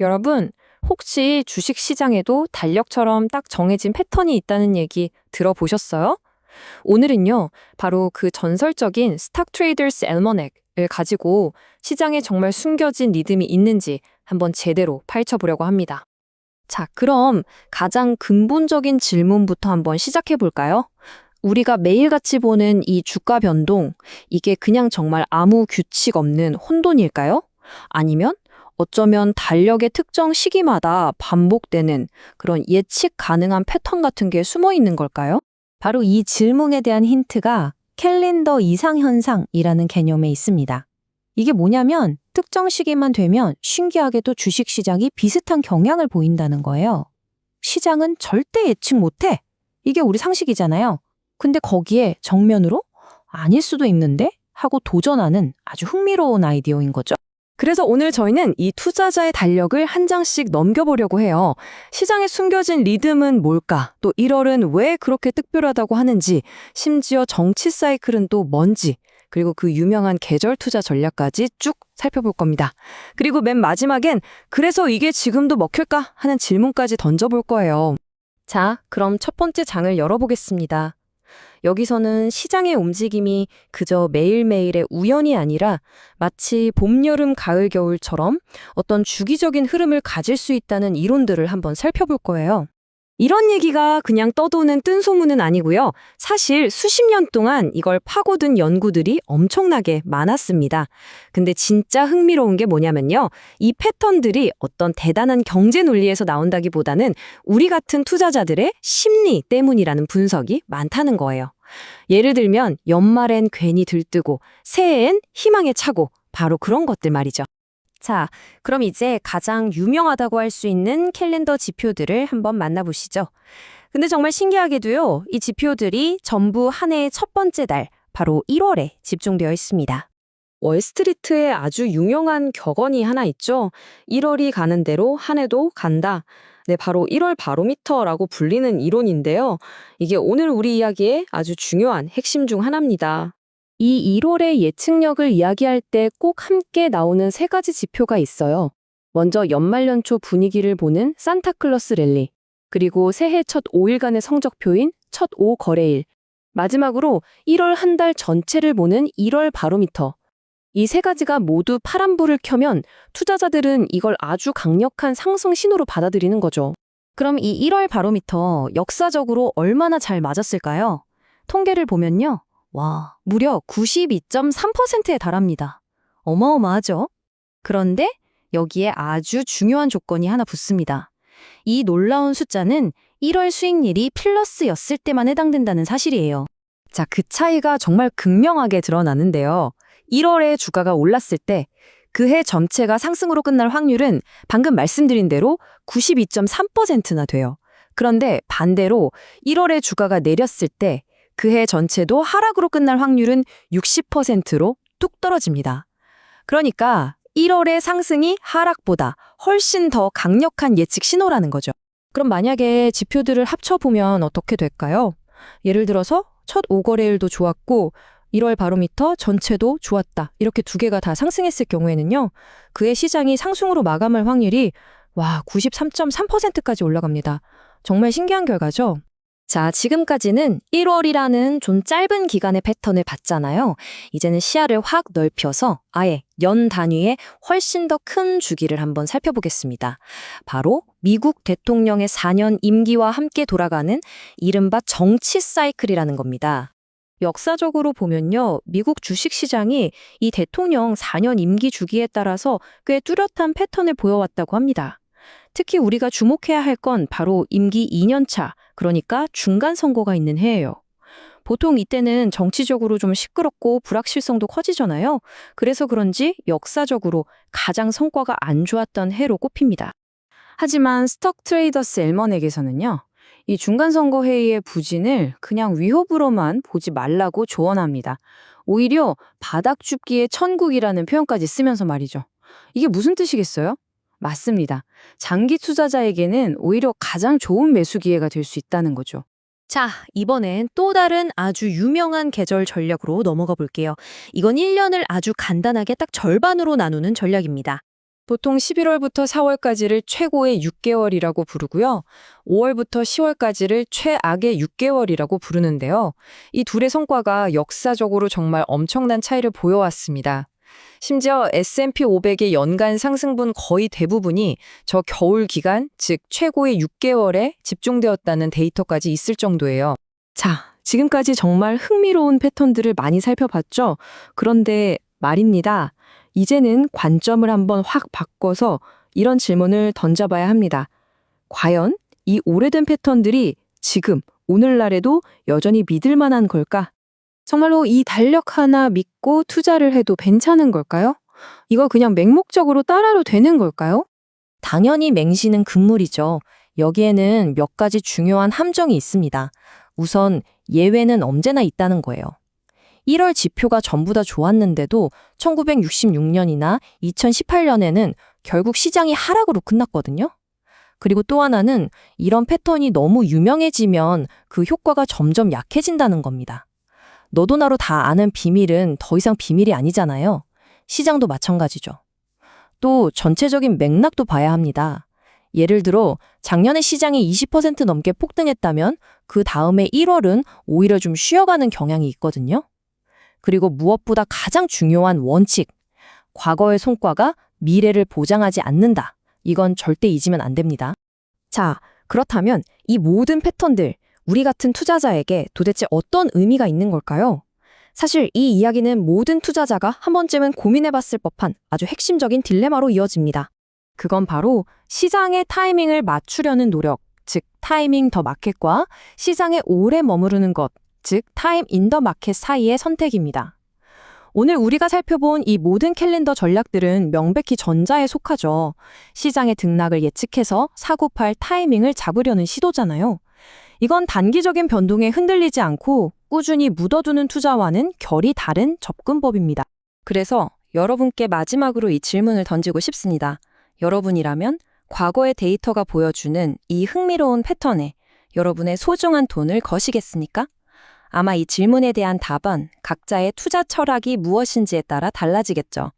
여러분, 혹시 주식 시장에도 달력처럼 딱 정해진 패턴이 있다는 얘기 들어보셨어요? 오늘은요, 바로 그 전설적인 스탁 트레이더스 앨머넥을 가지고 시장에 정말 숨겨진 리듬이 있는지 한번 제대로 파헤쳐보려고 합니다. 자, 그럼 가장 근본적인 질문부터 한번 시작해 볼까요? 우리가 매일같이 보는 이 주가 변동, 이게 그냥 정말 아무 규칙 없는 혼돈일까요? 아니면 어쩌면 달력의 특정 시기마다 반복되는 그런 예측 가능한 패턴 같은 게 숨어 있는 걸까요? 바로 이 질문에 대한 힌트가 캘린더 이상현상이라는 개념에 있습니다. 이게 뭐냐면 특정 시기만 되면 신기하게도 주식시장이 비슷한 경향을 보인다는 거예요. 시장은 절대 예측 못해. 이게 우리 상식이잖아요. 근데 거기에 정면으로 아닐 수도 있는데 하고 도전하는 아주 흥미로운 아이디어인 거죠. 그래서 오늘 저희는 이 투자자의 달력을 한 장씩 넘겨보려고 해요. 시장에 숨겨진 리듬은 뭘까? 또 1월은 왜 그렇게 특별하다고 하는지, 심지어 정치 사이클은 또 뭔지, 그리고 그 유명한 계절 투자 전략까지 쭉 살펴볼 겁니다. 그리고 맨 마지막엔 그래서 이게 지금도 먹힐까? 하는 질문까지 던져볼 거예요. 자, 그럼 첫 번째 장을 열어보겠습니다. 여기서는 시장의 움직임이 그저 매일매일의 우연이 아니라 마치 봄, 여름, 가을, 겨울처럼 어떤 주기적인 흐름을 가질 수 있다는 이론들을 한번 살펴볼 거예요. 이런 얘기가 그냥 떠도는 뜬소문은 아니고요. 사실 수십 년 동안 이걸 파고든 연구들이 엄청나게 많았습니다. 근데 진짜 흥미로운 게 뭐냐면요. 이 패턴들이 어떤 대단한 경제 논리에서 나온다기보다는 우리 같은 투자자들의 심리 때문이라는 분석이 많다는 거예요. 예를 들면 연말엔 괜히 들뜨고 새해엔 희망에 차고 바로 그런 것들 말이죠. 자, 그럼 이제 가장 유명하다고 할 수 있는 캘린더 지표들을 한번 만나보시죠. 근데 정말 신기하게도요, 이 지표들이 전부 한 해의 첫 번째 달, 바로 1월에 집중되어 있습니다. 월스트리트에 아주 유명한 격언이 하나 있죠. 1월이 가는 대로 한 해도 간다. 네, 바로 1월 바로미터라고 불리는 이론인데요. 이게 오늘 우리 이야기의 아주 중요한 핵심 중 하나입니다. 이 1월의 예측력을 이야기할 때 꼭 함께 나오는 세 가지 지표가 있어요. 먼저 연말연초 분위기를 보는 산타클로스 랠리, 그리고 새해 첫 5일간의 성적표인 첫 5거래일, 마지막으로 1월 한 달 전체를 보는 1월 바로미터. 이 세 가지가 모두 파란불을 켜면 투자자들은 이걸 아주 강력한 상승 신호로 받아들이는 거죠. 그럼 이 1월 바로미터 역사적으로 얼마나 잘 맞았을까요? 통계를 보면요. 와, 무려 92.3%에 달합니다. 어마어마하죠? 그런데 여기에 아주 중요한 조건이 하나 붙습니다. 이 놀라운 숫자는 1월 수익률이 플러스였을 때만 해당된다는 사실이에요. 자, 그 차이가 정말 극명하게 드러나는데요. 1월에 주가가 올랐을 때 그 해 전체가 상승으로 끝날 확률은 방금 말씀드린 대로 92.3%나 돼요. 그런데 반대로 1월에 주가가 내렸을 때 그 해 전체도 하락으로 끝날 확률은 60%로 뚝 떨어집니다. 그러니까 1월의 상승이 하락보다 훨씬 더 강력한 예측 신호라는 거죠. 그럼 만약에 지표들을 합쳐보면 어떻게 될까요? 예를 들어서 첫 5거래일도 좋았고 1월 바로미터 전체도 좋았다. 이렇게 두 개가 다 상승했을 경우에는요. 그해 시장이 상승으로 마감할 확률이 93.3%까지 올라갑니다. 정말 신기한 결과죠? 자, 지금까지는 1월이라는 좀 짧은 기간의 패턴을 봤잖아요. 이제는 시야를 확 넓혀서 아예 연 단위의 훨씬 더 큰 주기를 한번 살펴보겠습니다. 바로 미국 대통령의 4년 임기와 함께 돌아가는 이른바 정치 사이클이라는 겁니다. 역사적으로 보면요, 미국 주식시장이 이 대통령 4년 임기 주기에 따라서 꽤 뚜렷한 패턴을 보여왔다고 합니다. 특히 우리가 주목해야 할 건 바로 임기 2년 차, 그러니까 중간 선거가 있는 해예요. 보통 이때는 정치적으로 좀 시끄럽고 불확실성도 커지잖아요. 그래서 그런지 역사적으로 가장 성과가 안 좋았던 해로 꼽힙니다. 하지만 스톡 트레이더스 앨머넥에서는요. 이 중간선거 회의의 부진을 그냥 위협으로만 보지 말라고 조언합니다. 오히려 바닥 줍기의 천국이라는 표현까지 쓰면서 말이죠. 이게 무슨 뜻이겠어요? 맞습니다. 장기 투자자에게는 오히려 가장 좋은 매수 기회가 될 수 있다는 거죠. 자, 이번엔 또 다른 아주 유명한 계절 전략으로 넘어가 볼게요. 이건 1년을 아주 간단하게 딱 절반으로 나누는 전략입니다. 보통 11월부터 4월까지를 최고의 6개월이라고 부르고요. 5월부터 10월까지를 최악의 6개월이라고 부르는데요. 이 둘의 성과가 역사적으로 정말 엄청난 차이를 보여왔습니다. 심지어 S&P 500의 연간 상승분 거의 대부분이 저 겨울 기간, 즉 최고의 6개월에 집중되었다는 데이터까지 있을 정도예요. 자, 지금까지 정말 흥미로운 패턴들을 많이 살펴봤죠? 그런데 말입니다. 이제는 관점을 한번 확 바꿔서 이런 질문을 던져봐야 합니다. 과연 이 오래된 패턴들이 지금, 오늘날에도 여전히 믿을 만한 걸까? 정말로 이 달력 하나 믿고 투자를 해도 괜찮은 걸까요? 이거 그냥 맹목적으로 따라도 되는 걸까요? 당연히 맹신은 금물이죠. 여기에는 몇 가지 중요한 함정이 있습니다. 우선 예외는 언제나 있다는 거예요. 1월 지표가 전부 다 좋았는데도 1966년이나 2018년에는 결국 시장이 하락으로 끝났거든요. 그리고 또 하나는 이런 패턴이 너무 유명해지면 그 효과가 점점 약해진다는 겁니다. 너도 나로 다 아는 비밀은 더 이상 비밀이 아니잖아요. 시장도 마찬가지죠. 또 전체적인 맥락도 봐야 합니다. 예를 들어 작년에 시장이 20% 넘게 폭등했다면 그 다음에 1월은 오히려 좀 쉬어가는 경향이 있거든요. 그리고 무엇보다 가장 중요한 원칙, 과거의 성과가 미래를 보장하지 않는다. 이건 절대 잊으면 안 됩니다. 자, 그렇다면 이 모든 패턴들, 우리 같은 투자자에게 도대체 어떤 의미가 있는 걸까요? 사실 이 이야기는 모든 투자자가 한 번쯤은 고민해봤을 법한 아주 핵심적인 딜레마로 이어집니다. 그건 바로 시장의 타이밍을 맞추려는 노력, 즉 타이밍 더 마켓과 시장에 오래 머무르는 것, 즉 타임 인 더 마켓 사이의 선택입니다. 오늘 우리가 살펴본 이 모든 캘린더 전략들은 명백히 전자에 속하죠. 시장의 등락을 예측해서 사고 팔 타이밍을 잡으려는 시도잖아요. 이건 단기적인 변동에 흔들리지 않고 꾸준히 묻어두는 투자와는 결이 다른 접근법입니다. 그래서 여러분께 마지막으로 이 질문을 던지고 싶습니다. 여러분이라면 과거의 데이터가 보여주는 이 흥미로운 패턴에 여러분의 소중한 돈을 거시겠습니까? 아마 이 질문에 대한 답은 각자의 투자 철학이 무엇인지에 따라 달라지겠죠.